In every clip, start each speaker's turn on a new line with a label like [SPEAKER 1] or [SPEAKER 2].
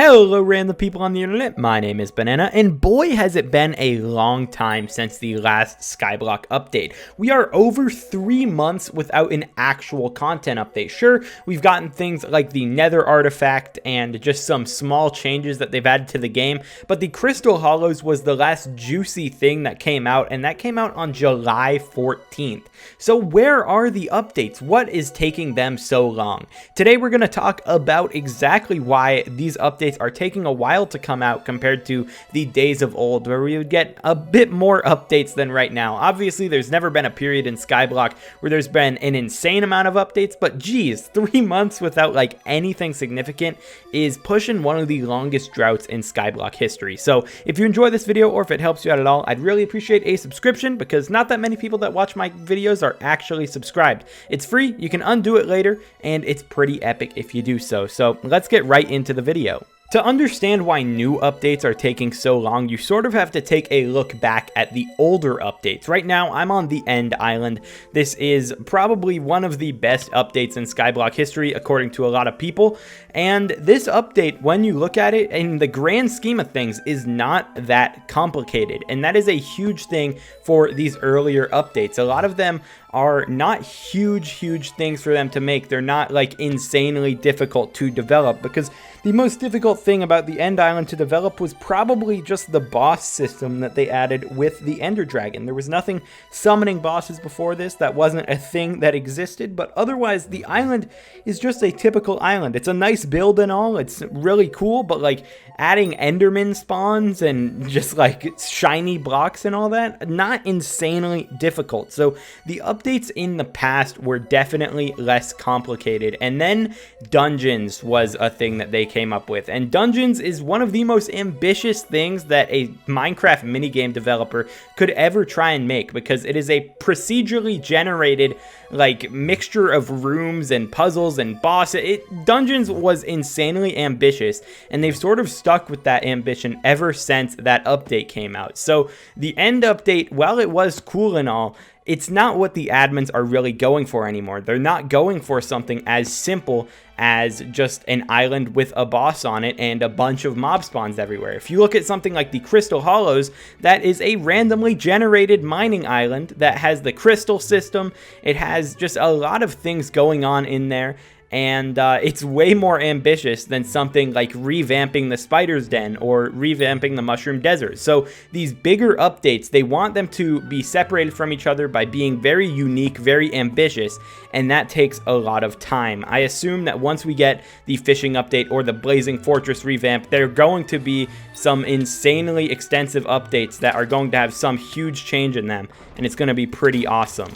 [SPEAKER 1] Hello random people on the internet, my name is Banana, and boy has it been a long time since the last Skyblock update. We are over 3 months without an actual content update. Sure, we've gotten things like the Nether artifact and just some small changes that they've added to the game, but the Crystal Hollows was the last juicy thing that came out, and that came out on July 14th. So where are the updates? What is taking them so long? Today we're going to talk about exactly why these updates are taking a while to come out compared to the days of old where we would get a bit more updates than right now. Obviously, there's never been a period in Skyblock where there's been an insane amount of updates, but geez, 3 months without like anything significant is pushing one of the longest droughts in Skyblock history. So if you enjoy this video or if it helps you out at all, I'd really appreciate a subscription because not that many people that watch my videos are actually subscribed. It's free, you can undo it later, and it's pretty epic if you do so. So let's get right into the video. To understand why new updates are taking so long, you sort of have to take a look back at the older updates. Right now, I'm on the End Island. This is probably one of the best updates in Skyblock history, according to a lot of people. And this update, when you look at it, in the grand scheme of things, is not that complicated. And that is a huge thing for these earlier updates. A lot of them are not huge things for them to make. They're not like insanely difficult to develop, because the most difficult thing about the End Island to develop was probably just the boss system that they added with the Ender Dragon. There was nothing summoning bosses before this. That wasn't a thing that existed, but otherwise the island is just a typical island. It's a nice build and all, it's really cool, but like adding Enderman spawns and just like shiny blocks and all that, not insanely difficult. So the updates in the past were definitely less complicated, and then dungeons was a thing that they came up with, and dungeons is one of the most ambitious things that a Minecraft minigame developer could ever try and make, because it is a procedurally generated like mixture of rooms and puzzles and bosses. Dungeons was insanely ambitious, and they've sort of stuck with that ambition ever since that update came out. So the End update, while it was cool and all, it's not what the admins are really going for anymore. They're not going for something as simple as just an island with a boss on it and a bunch of mob spawns everywhere. If you look at something like the Crystal Hollows, that is a randomly generated mining island that has the crystal system. It has just a lot of things going on in there. And it's way more ambitious than something like revamping the Spider's Den or revamping the Mushroom Desert. So these bigger updates, they want them to be separated from each other by being very unique, very ambitious, and that takes a lot of time. I assume that once we get the fishing update or the Blazing Fortress revamp, there are going to be some insanely extensive updates that are going to have some huge change in them, and it's going to be pretty awesome.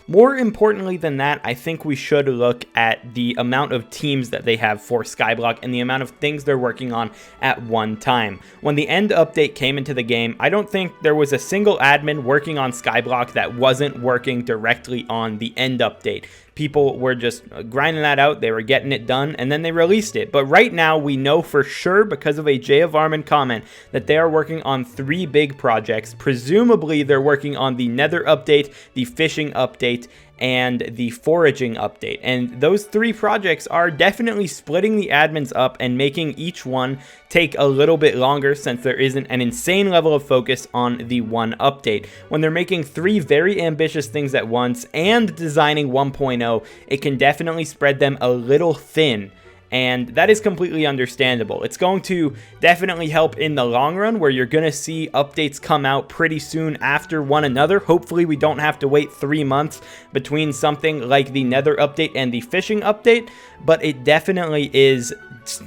[SPEAKER 1] More importantly than that, I think we should look at the amount of teams that they have for Skyblock and the amount of things they're working on at one time. When the End update came into the game, I don't think there was a single admin working on Skyblock that wasn't working directly on the End update. People were just grinding that out, they were getting it done, and then they released it. But right now, we know for sure, because of a J of Armin comment, that they are working on 3 big projects. Presumably, they're working on the Nether update, the fishing update, and the foraging update. And those 3 projects are definitely splitting the admins up and making each one take a little bit longer, since there isn't an insane level of focus on the one update. When they're making 3 very ambitious things at once and designing 1.0, it can definitely spread them a little thin. And that is completely understandable. It's going to definitely help in the long run, where you're going to see updates come out pretty soon after one another. Hopefully we don't have to wait 3 months between something like the Nether update and the fishing update, but it definitely is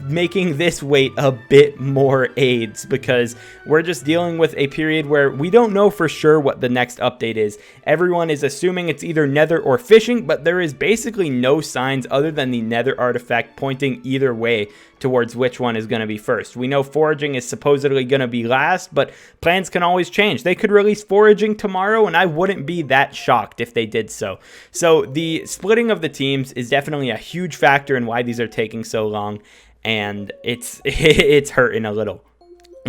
[SPEAKER 1] making this wait a bit more AIDS, because we're just dealing with a period where we don't know for sure what the next update is. Everyone is assuming it's either Nether or fishing, but there is basically no signs other than the Nether artifact pointing either way towards which one is going to be first. We know foraging is supposedly going to be last, but plans can always change. They could release foraging tomorrow, and I wouldn't be that shocked if they did so. So the splitting of the teams is definitely a huge factor in why these are taking so long, and it's hurting a little.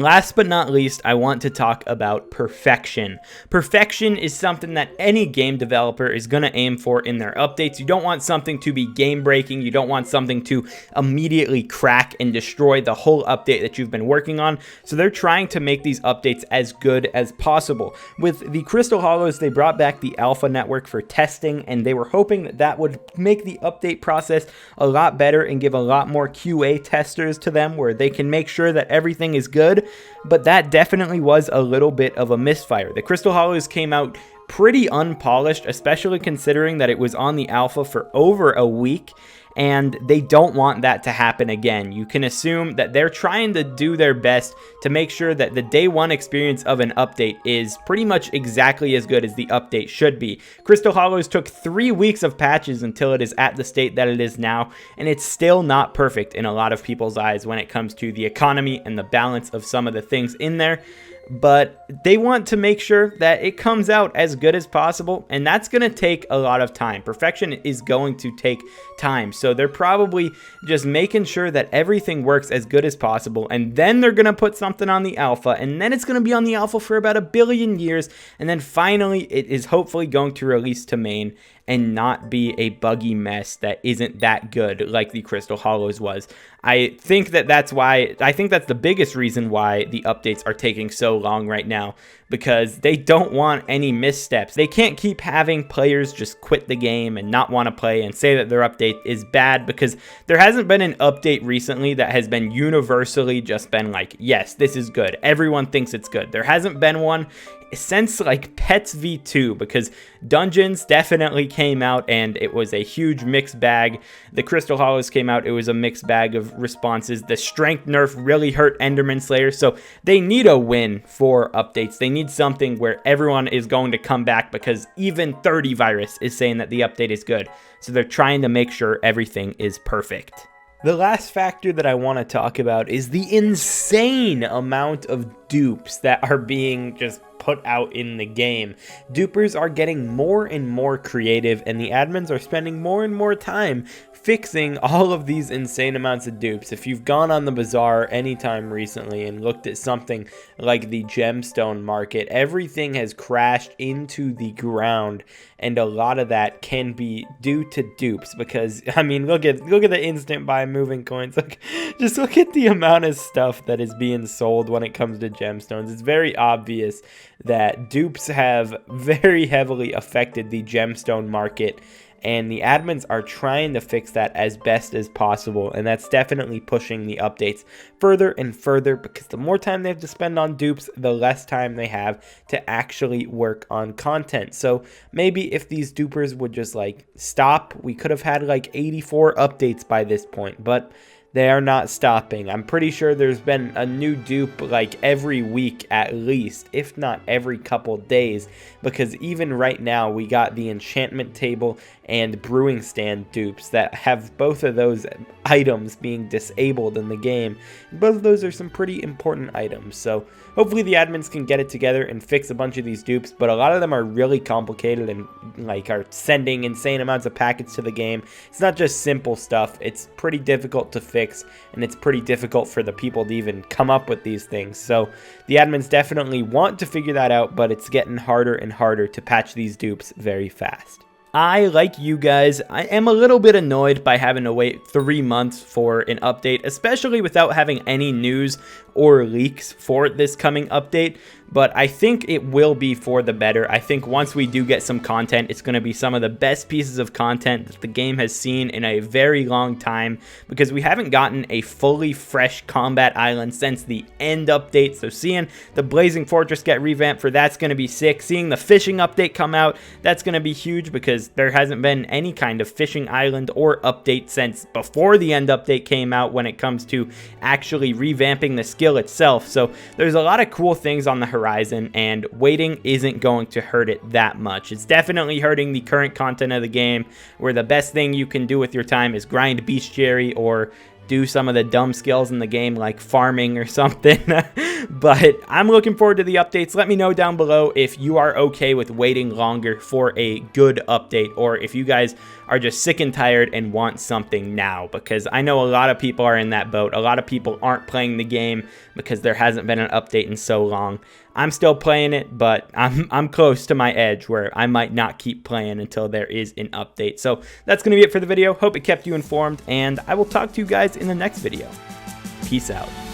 [SPEAKER 1] Last but not least, I want to talk about perfection. Perfection is something that any game developer is going to aim for in their updates. You don't want something to be game breaking. You don't want something to immediately crack and destroy the whole update that you've been working on. So they're trying to make these updates as good as possible. With the Crystal Hollows, they brought back the alpha network for testing, and they were hoping that that would make the update process a lot better and give a lot more QA testers to them where they can make sure that everything is good. But that definitely was a little bit of a misfire. The Crystal Hollows came out pretty unpolished, especially considering that it was on the alpha for over a week, and they don't want that to happen again. You can assume that they're trying to do their best to make sure that the day one experience of an update is pretty much exactly as good as the update should be. Crystal Hollows took 3 weeks of patches until it is at the state that it is now, and it's still not perfect in a lot of people's eyes when it comes to the economy and the balance of some of the things in there. But they want to make sure that it comes out as good as possible, and that's going to take a lot of time. Perfection is going to take time, so they're probably just making sure that everything works as good as possible, and then they're going to put something on the alpha, and then it's going to be on the alpha for about 1 billion years, and then finally it is hopefully going to release to main and not be a buggy mess that isn't that good like the Crystal Hollows was. I think that's the biggest reason why the updates are taking so long right now, because they don't want any missteps. They can't keep having players just quit the game and not want to play and say that their update is bad, because there hasn't been an update recently that has been universally just been like, yes, this is good. Everyone thinks it's good. There hasn't been one since like Pets v2, because Dungeons definitely came out and it was a huge mixed bag. The Crystal Hollows came out, it was a mixed bag of responses. The strength nerf really hurt Enderman Slayer, so they need a win for updates. They need something where everyone is going to come back, because even 30 Virus is saying that the update is good. So they're trying to make sure everything is perfect. The last factor that I want to talk about is the insane amount of dupes that are being just put out in the game. Dupers are getting more and more creative, and the admins are spending more and more time fixing all of these insane amounts of dupes. If you've gone on the bazaar anytime recently and looked at something like the gemstone market, everything has crashed into the ground, and a lot of that can be due to dupes, because I mean, look at the instant buy moving coins. Just look at the amount of stuff that is being sold when it comes to gemstones. It's very obvious that dupes have very heavily affected the gemstone market, and the admins are trying to fix that as best as possible, and that's definitely pushing the updates further and further, because the more time they have to spend on dupes, the less time they have to actually work on content. So maybe if these dupers would just like stop, we could have had like 84 updates by this point, but they are not stopping. I'm pretty sure there's been a new dupe like every week at least, if not every couple days, because even right now we got the enchantment table and brewing stand dupes that have both of those items being disabled in the game. Both of those are some pretty important items, so hopefully the admins can get it together and fix a bunch of these dupes, but a lot of them are really complicated and like are sending insane amounts of packets to the game. It's not just simple stuff. It's pretty difficult to fix, and it's pretty difficult for the people to even come up with these things. So the admins definitely want to figure that out, but it's getting harder and harder to patch these dupes very fast. I, like you guys, I am a little bit annoyed by having to wait 3 months for an update, especially without having any news or leaks for this coming update, but I think it will be for the better. I think once we do get some content, it's going to be some of the best pieces of content that the game has seen in a very long time, because we haven't gotten a fully fresh combat island since the end update. So seeing the Blazing Fortress get revamped for that's going to be sick. Seeing the fishing update come out, that's going to be huge, because there hasn't been any kind of fishing island or update since before the end update came out when it comes to actually revamping the skill itself. So there's a lot of cool things on the horizon, and waiting isn't going to hurt it that much. It's definitely hurting the current content of the game, where the best thing you can do with your time is grind bestiary or do some of the dumb skills in the game like farming or something. But I'm looking forward to the updates. Let me know down below if you are okay with waiting longer for a good update, or if you guys are just sick and tired and want something now, because I know a lot of people are in that boat. A lot of people aren't playing the game because there hasn't been an update in so long. I'm still playing it, but I'm close to my edge where I might not keep playing until there is an update. So that's going to be it for the video. Hope it kept you informed, and I will talk to you guys in the next video. Peace out.